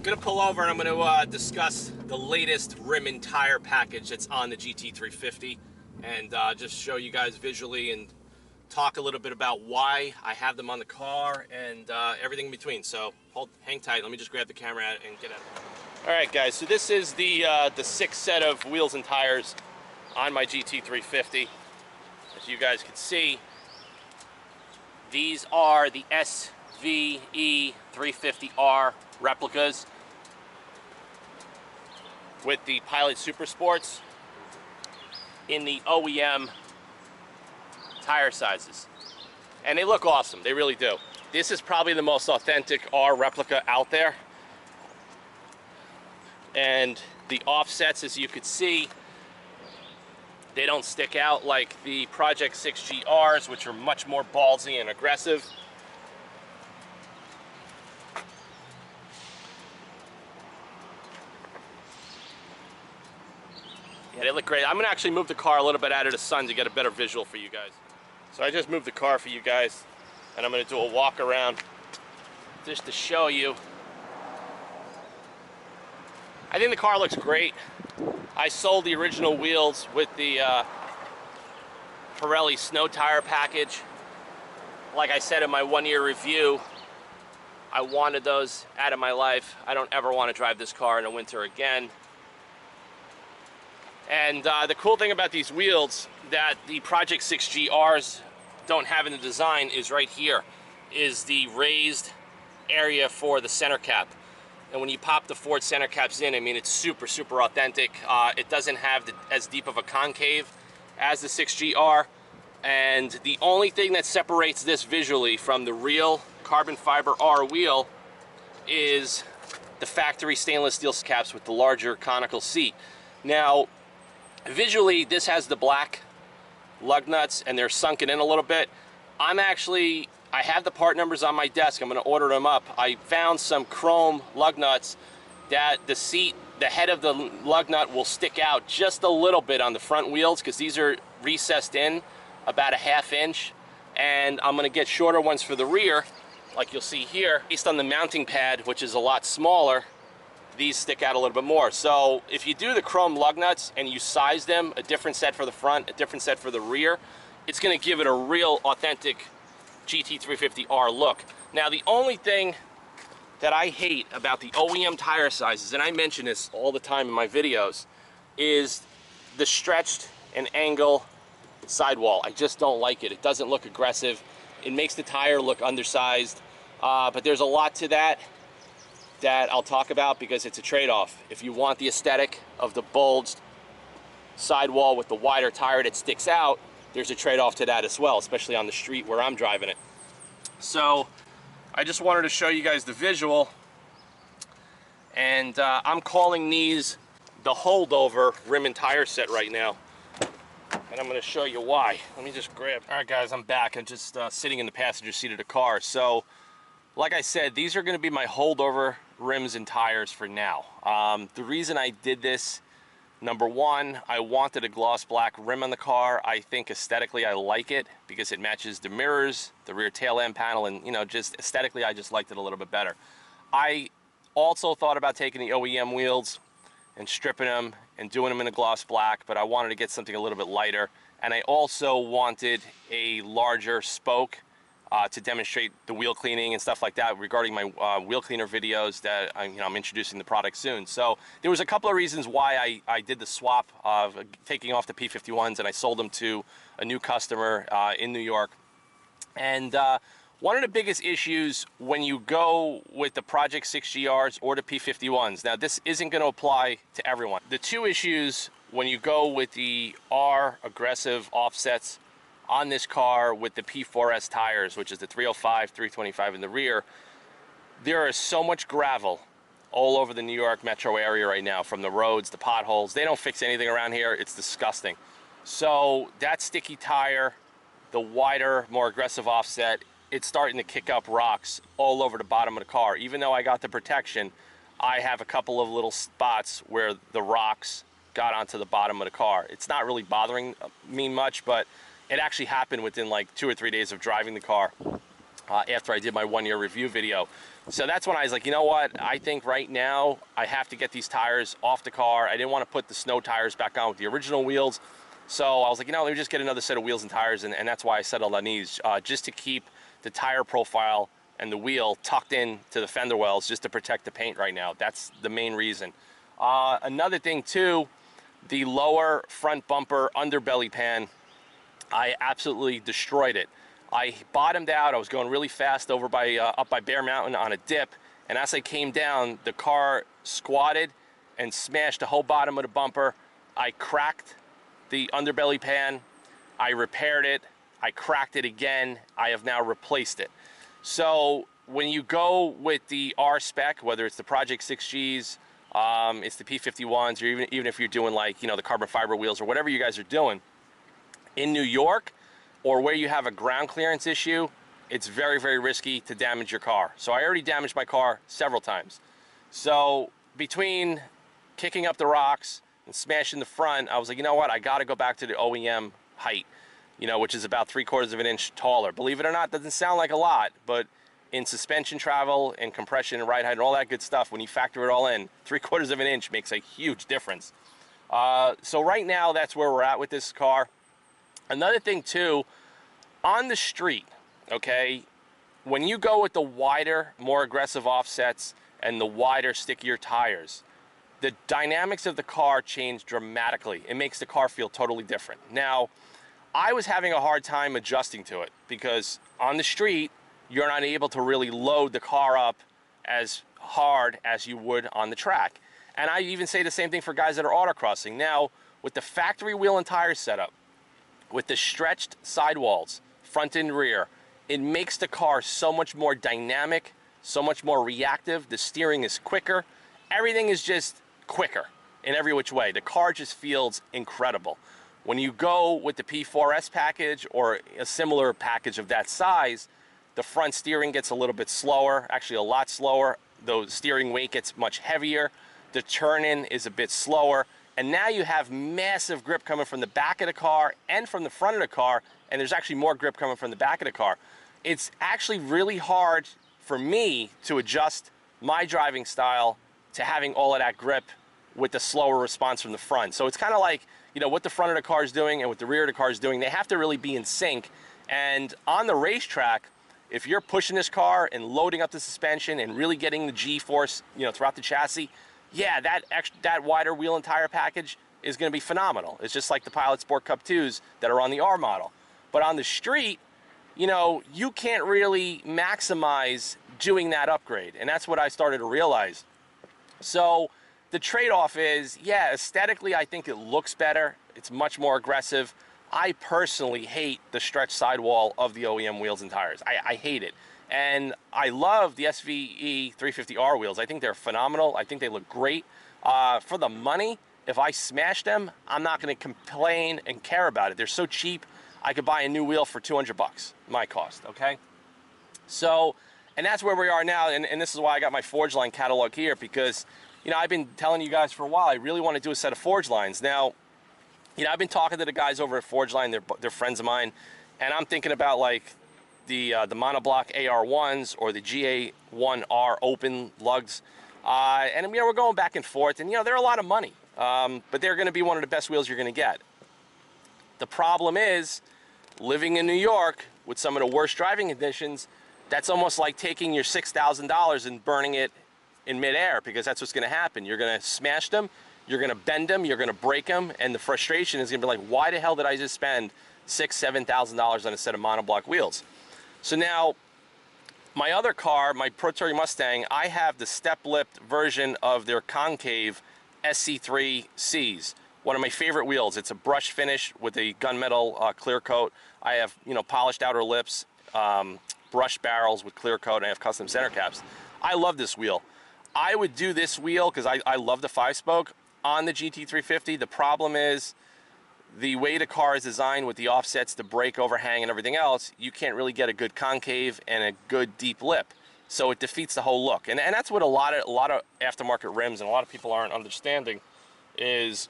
Gonna pull over and I'm gonna discuss the latest rim and tire package that's on the GT350 and just show you guys visually and talk a little bit about why I have them on the car and everything in between. So hang tight. Let me just grab the camera and get out. All right, guys. So this is the sixth set of wheels and tires on my GT350. As you guys can see, these are the SVE R350 replicas with the Pilot Super Sports in the OEM tire sizes. And they look awesome, they really do. This is probably the most authentic R replica out there. And the offsets, as you could see, they don't stick out like the Project 6GRs, which are much more ballsy and aggressive. Yeah, they look great. I'm gonna actually move the car a little bit out of the sun to get a better visual for you guys. So I just moved the car for you guys, and I'm gonna do a walk around just to show you. I think the car looks great. I sold the original wheels with the Pirelli snow tire package. Like I said in my one-year review, I wanted those out of my life. I don't ever want to drive this car in the winter again. And the cool thing about these wheels that the Project 6GRs don't have in the design is right here, is the raised area for the center cap. And when you pop the Ford center caps in, I mean, it's super, super authentic. It doesn't have as deep of a concave as the 6GR. And the only thing that separates this visually from the real carbon fiber R wheel is the factory stainless steel caps with the larger conical seat. Now, visually, this has the black lug nuts and they're sunken in a little bit. I have the part numbers on my desk. I'm going to order them up. I found some chrome lug nuts that the head of the lug nut will stick out just a little bit on the front wheels because these are recessed in about a ½ inch. And I'm going to get shorter ones for the rear, like you'll see here. Based on the mounting pad, which is a lot smaller, these stick out a little bit more. So if you do the chrome lug nuts and you size them, a different set for the front, a different set for the rear, it's going to give it a real authentic GT350R look. Now, the only thing that I hate about the OEM tire sizes, and I mention this all the time in my videos, is the stretched and angle sidewall. I just don't like it. It doesn't look aggressive. It makes the tire look undersized. But there's a lot to that I'll talk about because it's a trade-off. If you want the aesthetic of the bulged sidewall with the wider tire that sticks out, there's a trade-off to that as well, especially on the street where I'm driving it. So I just wanted to show you guys the visual, and I'm calling these the holdover rim and tire set right now, and I'm going to show you why. Let me just grab. All right, guys, I'm back. I'm just sitting in the passenger seat of the car. So like I said, these are going to be my holdover rims and tires for now. The reason I did this, number one, I wanted a gloss black rim on the car. I think aesthetically I like it because it matches the mirrors, the rear tail lamp panel, and just aesthetically I just liked it a little bit better. I also thought about taking the OEM wheels and stripping them and doing them in a gloss black, but I wanted to get something a little bit lighter. And I also wanted a larger spoke to demonstrate the wheel cleaning and stuff like that regarding my wheel cleaner videos that I'm introducing the product soon. So there was a couple of reasons why I did the swap of taking off the P51s and I sold them to a new customer in New York. And one of the biggest issues when you go with the Project 6GRs or the P51s, now this isn't going to apply to everyone. The two issues when you go with the R aggressive offsets on this car with the P4S tires, which is the 305, 325 in the rear, there is so much gravel all over the New York metro area right now, from the roads, the potholes. They don't fix anything around here. It's disgusting. So that sticky tire, the wider, more aggressive offset, it's starting to kick up rocks all over the bottom of the car. Even though I got the protection, I have a couple of little spots where the rocks got onto the bottom of the car. It's not really bothering me much, but it actually happened within like 2 or 3 days of driving the car. after I did my 1-year review video. So that's when I was like, you know what, I think right now I have to get these tires off the car. I didn't want to put the snow tires back on with the original wheels. So I was like, you know, let me just get another set of wheels and tires, and that's why I settled on these, just to keep the tire profile and the wheel tucked in to the fender wells, just to protect the paint right now. That's the main reason. Another thing too, the lower front bumper underbelly pan, I absolutely destroyed it. I bottomed out. I was going really fast over by up by Bear Mountain on a dip, and as I came down, the car squatted and smashed the whole bottom of the bumper. I cracked the underbelly pan. I repaired it. I cracked it again. I have now replaced it. So when you go with the R spec, whether it's the Project 6Gs, it's the P51s, or even if you're doing, like, you know, the carbon fiber wheels or whatever you guys are doing, in New York, or where you have a ground clearance issue, it's very, very risky to damage your car. So I already damaged my car several times. So between kicking up the rocks and smashing the front, I was like, you know what, I gotta go back to the OEM height, you know, which is about 3/4 of an inch taller. Believe it or not, doesn't sound like a lot, but in suspension travel and compression and ride height and all that good stuff, when you factor it all in, 3/4 of an inch makes a huge difference. So right now, that's where we're at with this car. Another thing too, on the street, okay, when you go with the wider, more aggressive offsets and the wider, stickier tires, the dynamics of the car change dramatically. It makes the car feel totally different. Now, I was having a hard time adjusting to it because on the street, you're not able to really load the car up as hard as you would on the track. And I even say the same thing for guys that are autocrossing. Now, with the factory wheel and tire setup, with the stretched sidewalls, front and rear, it makes the car so much more dynamic, so much more reactive. The steering is quicker. Everything is just quicker in every which way. The car just feels incredible. When you go with the P4S package or a similar package of that size, the front steering gets a little bit slower, actually a lot slower. The steering weight gets much heavier. The turn-in is a bit slower. And now you have massive grip coming from the back of the car and from the front of the car, and there's actually more grip coming from the back of the car. It's actually really hard for me to adjust my driving style to having all of that grip with the slower response from the front. So it's kind of like, you know, what the front of the car is doing and what the rear of the car is doing, they have to really be in sync. And on the racetrack, if you're pushing this car and loading up the suspension and really getting the G-force, you know, throughout the chassis, yeah, that wider wheel and tire package is going to be phenomenal. It's just like the Pilot Sport Cup 2s that are on the R model. But on the street, you know, you can't really maximize doing that upgrade. And that's what I started to realize. So the trade-off is, yeah, aesthetically, I think it looks better. It's much more aggressive. I personally hate the stretched sidewall of the OEM wheels and tires. I hate it. And I love the SVE 350R wheels. I think they're phenomenal. I think they look great. For the money, if I smash them, I'm not going to complain and care about it. They're so cheap, I could buy a new wheel for 200 bucks, my cost, okay? So, and that's where we are now, and this is why I got my Forge Line catalog here, because, you know, I've been telling you guys for a while, I really want to do a set of Forge Lines. Now, you know, I've been talking to the guys over at Forge Line, they're friends of mine, and I'm thinking about, like, the monoblock AR1s or the GA1R open lugs. And, you know, we're going back and forth, and, you know, they're a lot of money, but they're going to be one of the best wheels you're going to get. The problem is, living in New York with some of the worst driving conditions, that's almost like taking your $6,000 and burning it in midair, because that's what's going to happen. You're going to smash them, you're going to bend them, you're going to break them, and the frustration is going to be like, why the hell did I just spend $6,000, $7,000 on a set of monoblock wheels? So now, my other car, my Protori Mustang, I have the step-lipped version of their concave SC3Cs. One of my favorite wheels. It's a brush finish with a gunmetal clear coat. I have, you know, polished outer lips, brush barrels with clear coat, and I have custom center caps. I love this wheel. I would do this wheel because I love the 5-spoke on the GT350. The problem is, the way the car is designed with the offsets, the brake overhang, and everything else, you can't really get a good concave and a good deep lip. So it defeats the whole look. And that's what a lot of aftermarket rims and a lot of people aren't understanding, is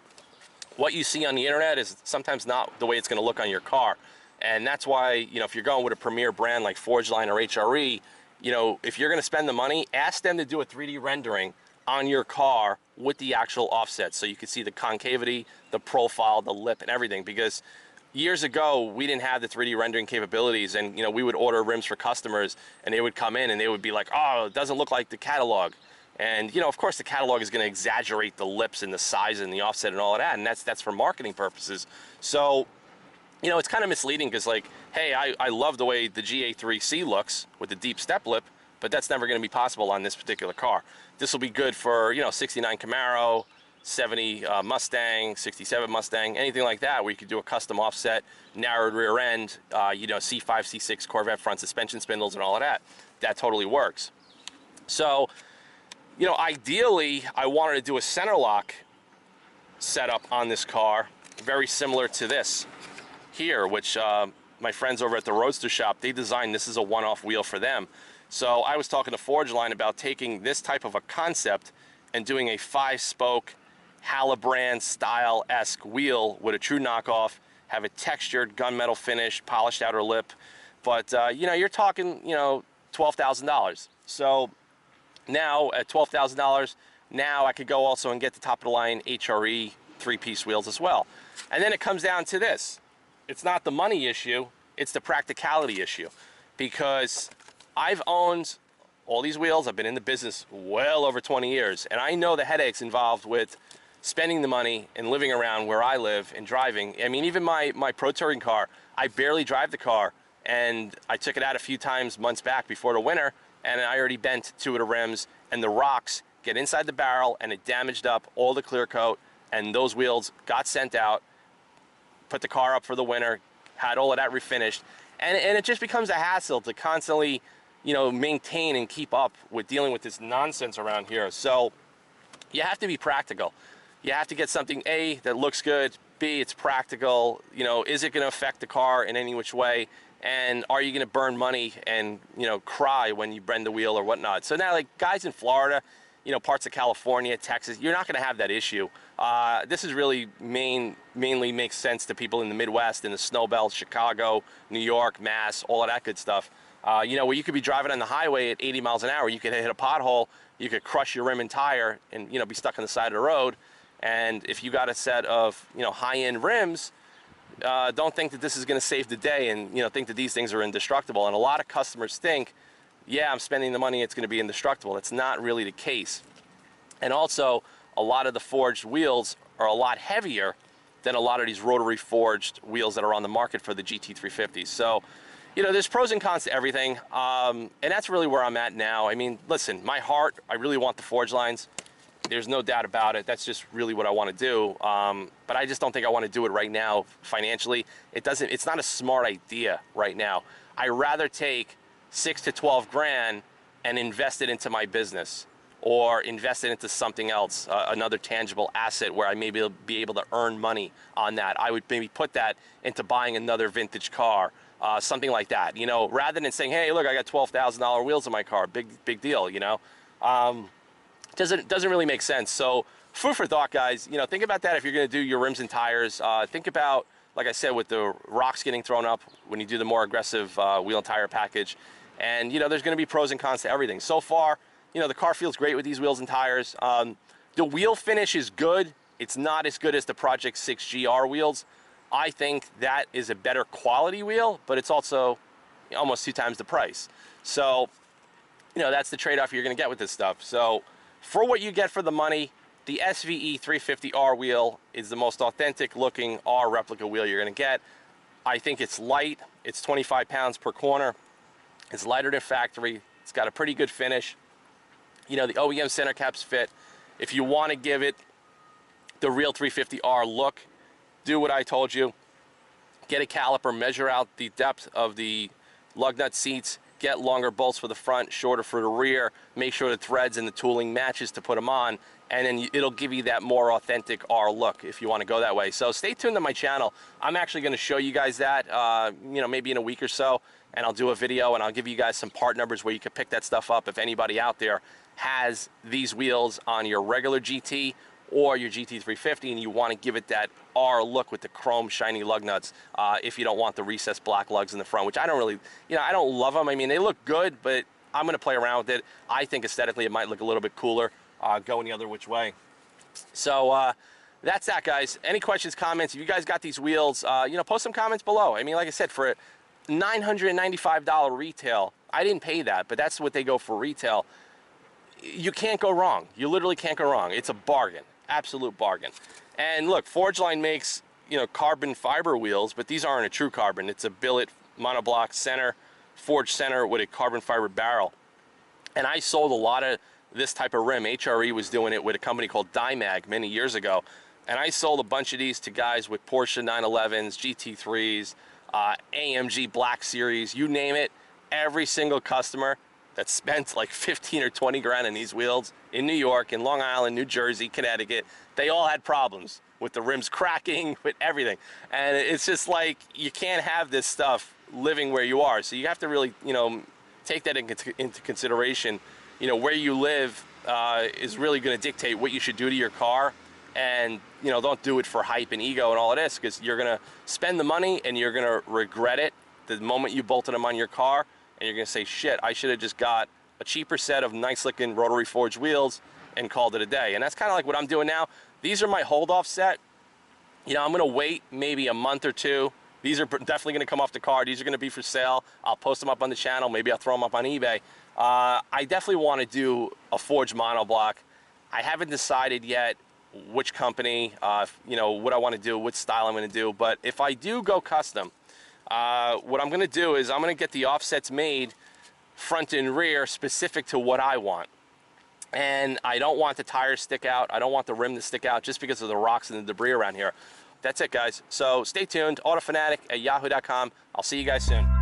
what you see on the internet is sometimes not the way it's going to look on your car. And that's why, you know, if you're going with a premier brand like Forgeline or HRE, you know, if you're going to spend the money, ask them to do a 3D rendering on your car with the actual offset, so you can see the concavity, the profile, the lip, and everything. Because years ago, we didn't have the 3D rendering capabilities, and, you know, we would order rims for customers, and they would come in and they would be like, oh, it doesn't look like the catalog. And, you know, of course, the catalog is going to exaggerate the lips and the size and the offset and all of that, and that's for marketing purposes. So, you know, it's kind of misleading because, like, hey, I love the way the GA3C looks with the deep step lip, but that's never going to be possible on this particular car. This will be good for, you know, 69 Camaro, 70 Mustang, 67 Mustang, anything like that, where you could do a custom offset, narrowed rear end, you know, C5, C6 Corvette front suspension spindles and all of that. That totally works. So, you know, ideally, I wanted to do a center lock setup on this car, very similar to this here, which my friends over at the Roadster Shop, they designed this as a one-off wheel for them. So I was talking to Forgeline about taking this type of a concept and doing a 5-spoke Halabrand style-esque wheel with a true knockoff, have a textured gunmetal finish, polished outer lip. But, you know, you're talking, you know, $12,000. So now at $12,000, now I could go also and get the top of the line HRE 3-piece wheels as well. And then it comes down to this. It's not the money issue, it's the practicality issue. Because I've owned all these wheels, I've been in the business well over 20 years, and I know the headaches involved with spending the money and living around where I live and driving. I mean, even my Pro Touring car, I barely drive the car, and I took it out a few times months back before the winter, and I already bent 2 of the rims, and the rocks get inside the barrel, and it damaged up all the clear coat, and those wheels got sent out, put the car up for the winter, had all of that refinished, and it just becomes a hassle to constantly, you know, maintain and keep up with dealing with this nonsense around here. So you have to be practical. You have to get something, A, that looks good, B, it's practical, you know, is it going to affect the car in any which way, and are you going to burn money and, you know, cry when you bend the wheel or whatnot. So now, like, guys in Florida, you know, parts of California, Texas, you're not going to have that issue. This is really mainly makes sense to people in the Midwest, in the snow belt, Chicago, New York, Mass, all of that good stuff. You know, where you could be driving on the highway at 80 miles an hour, you could hit a pothole, you could crush your rim and tire and, you know, be stuck on the side of the road. And if you got a set of, you know, high-end rims, don't think that this is going to save the day and, you know, think that these things are indestructible. And a lot of customers think, yeah, I'm spending the money, it's going to be indestructible. It's not really the case. And also, a lot of the forged wheels are a lot heavier than a lot of these rotary forged wheels that are on the market for the GT350. So, you know, there's pros and cons to everything. And that's really where I'm at now. I mean, listen, my heart, I really want the forge lines. There's no doubt about it. That's just really what I want to do. But I just don't think I want to do it right now financially. It's not a smart idea right now. I'd rather take 6 to 12 grand and invest it into my business, or invest it into something else, another tangible asset where I may be able to earn money on that. I would maybe put that into buying another vintage car, something like that, you know, rather than saying, hey, look, I got $12,000 wheels in my car, big deal, you know. Doesn't really make sense. So food for thought, guys. You know, think about that if you're going to do your rims and tires. Think about, like I said, with the rocks getting thrown up when you do the more aggressive wheel and tire package. And, you know, there's going to be pros and cons to everything. So far, you know, the car feels great with these wheels and tires. The wheel finish is good. It's not as good as the Project 6GR wheels. I think that is a better quality wheel, but it's also almost 2 times the price. So, you know, that's the trade-off you're going to get with this stuff. So for what you get for the money, the SVE 350R wheel is the most authentic looking R replica wheel you're going to get. I think it's light. It's 25 pounds per corner. It's lighter than factory. It's got a pretty good finish. You know, the OEM center caps fit. If you want to give it the real 350R look, do what I told you. Get a caliper, measure out the depth of the lug nut seats, get longer bolts for the front, shorter for the rear, make sure the threads and the tooling matches to put them on, and then it'll give you that more authentic R look if you want to go that way. So stay tuned to my channel. I'm actually going to show you guys that, you know, maybe in a week or so, and I'll do a video and I'll give you guys some part numbers where you can pick that stuff up if anybody out there has these wheels on your regular GT or your GT350 and you want to give it that R look with the chrome shiny lug nuts, if you don't want the recessed black lugs in the front, which I don't really, you know, I don't love them. I mean, they look good, but I'm going to play around with it. I think aesthetically it might look a little bit cooler going the other which way. So that's that, guys. Any questions, comments? If you guys got these wheels, you know, post some comments below. I mean, like I said, for a $995 retail, I didn't pay that, but that's what they go for retail. You can't go wrong. You literally can't go wrong. It's a bargain, absolute bargain. And look, Forgeline makes, you know, carbon fiber wheels, but these aren't a true carbon. It's a billet monoblock center, forged center with a carbon fiber barrel. And I sold a lot of this type of rim. HRE was doing it with a company called Dymag many years ago. And I sold a bunch of these to guys with Porsche 911s, GT3s, AMG Black Series, you name it. Every single customer that spent like 15 or 20 grand on these wheels in New York, in Long Island, New Jersey, Connecticut, they all had problems with the rims cracking, with everything. And it's just like, you can't have this stuff living where you are. So you have to really, you know, take that into consideration. You know, where you live is really going to dictate what you should do to your car. And, you know, don't do it for hype and ego and all of this, because you're going to spend the money and you're going to regret it the moment you bolted them on your car. And you're going to say, shit, I should have just got a cheaper set of nice looking rotary forged wheels and called it a day. And that's kind of like what I'm doing now. These are my hold off set. You know, I'm going to wait maybe a month or two. These are definitely going to come off the car. These are going to be for sale. I'll post them up on the channel. Maybe I'll throw them up on eBay. I definitely want to do a forged monoblock. I haven't decided yet which company, you know, what I want to do, what style I'm going to do. But if I do go custom, what I'm going to do is I'm going to get the offsets made front and rear specific to what I want. And I don't want the tires stick out. I don't want the rim to stick out just because of the rocks and the debris around here. That's it, guys. So stay tuned. autofanatic@yahoo.com. I'll see you guys soon.